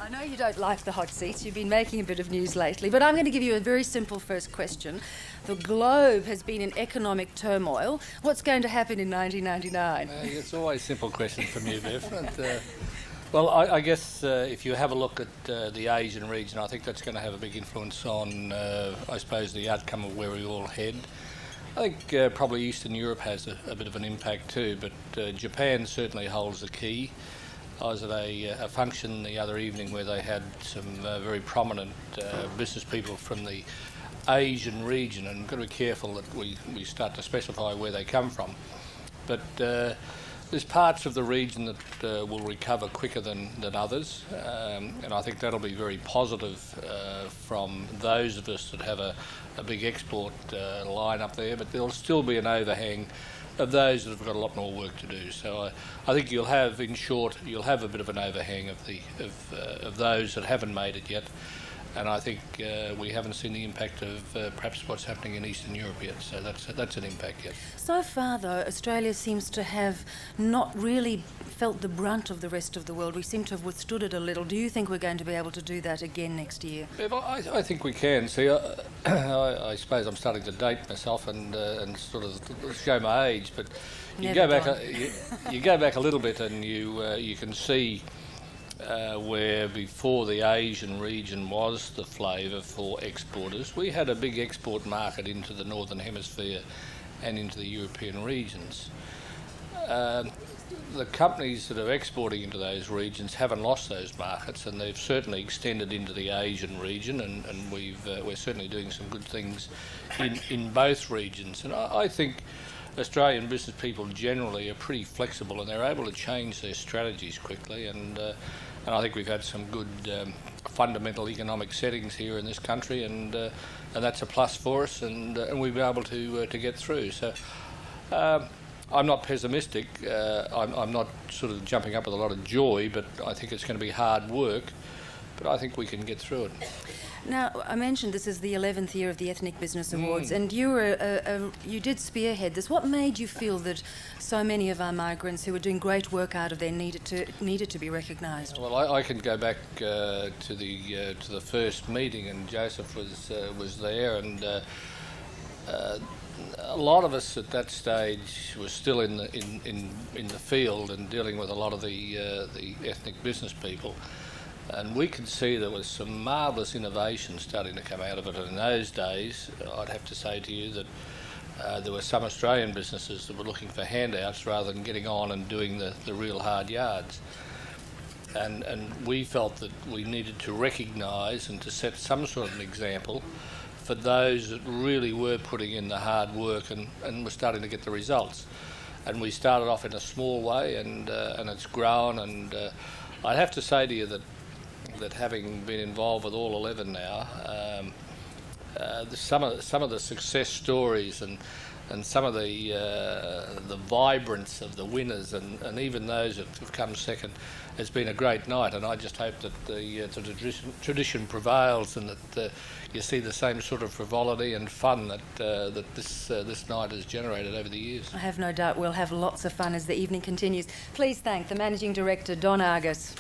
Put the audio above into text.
I know you don't like the hot seats. You've been making a bit of news lately, but I'm going to give you a very simple first question. The globe has been in economic turmoil. What's going to happen in 1999? It's always simple questions from you, Bev. Well, I guess if you have a look at the Asian region, I think that's going to have a big influence on, I suppose, the outcome of where we all head. I think probably Eastern Europe has a bit of an impact too, but Japan certainly holds the key. I was at a function the other evening where they had some very prominent business people from the Asian region, and we've got to be careful that we start to specify where they come from. But there's parts of the region that will recover quicker than others, and I think that'll be very positive from those of us that have a big export line up there, but there'll still be an overhang of those that have got a lot more work to do. So I think you'll have, in short, you'll have a bit of an overhang of those that haven't made it yet. And I think we haven't seen the impact of perhaps what's happening in Eastern Europe yet, so that's an impact yet. So far, though, Australia seems to have not really felt the brunt of the rest of the world. We seem to have withstood it a little. Do you think we're going to be able to do that again next year? I think we can. See, I suppose I'm starting to date myself and sort of show my age, but you go back a little bit and you can see where before the Asian region was the flavour for exporters, we had a big export market into the Northern Hemisphere and into the European regions. The companies that are exporting into those regions haven't lost those markets, and they've certainly extended into the Asian region, and we're certainly doing some good things in both regions. And I think Australian business people generally are pretty flexible, and they're able to change their strategies quickly, and I think we've had some good fundamental economic settings here in this country, and that's a plus for us, and we've been able to get through. So I'm not pessimistic. I'm not sort of jumping up with a lot of joy, but I think it's going to be hard work, but I think we can get through it. Now, I mentioned this is the 11th year of the Ethnic Business Awards, and you did spearhead this. What made you feel that so many of our migrants who were doing great work out of there needed to be recognised? Well, I can go back to the first meeting, and Joseph was there, and a lot of us at that stage were still in the field and dealing with a lot of the ethnic business people. And we could see there was some marvellous innovation starting to come out of it. And in those days, I'd have to say to you that there were some Australian businesses that were looking for handouts rather than getting on and doing the real hard yards. And we felt that we needed to recognise and to set some sort of an example for those that really were putting in the hard work and were starting to get the results. And we started off in a small way, and it's grown. And I'd have to say to you that having been involved with all 11 now, some of the success stories and some of the vibrance of the winners and even those that have come second has been a great night, and I just hope that the tradition prevails and that you see the same sort of frivolity and fun that this night has generated over the years. I have no doubt we'll have lots of fun as the evening continues. Please thank the Managing Director, Don Argus.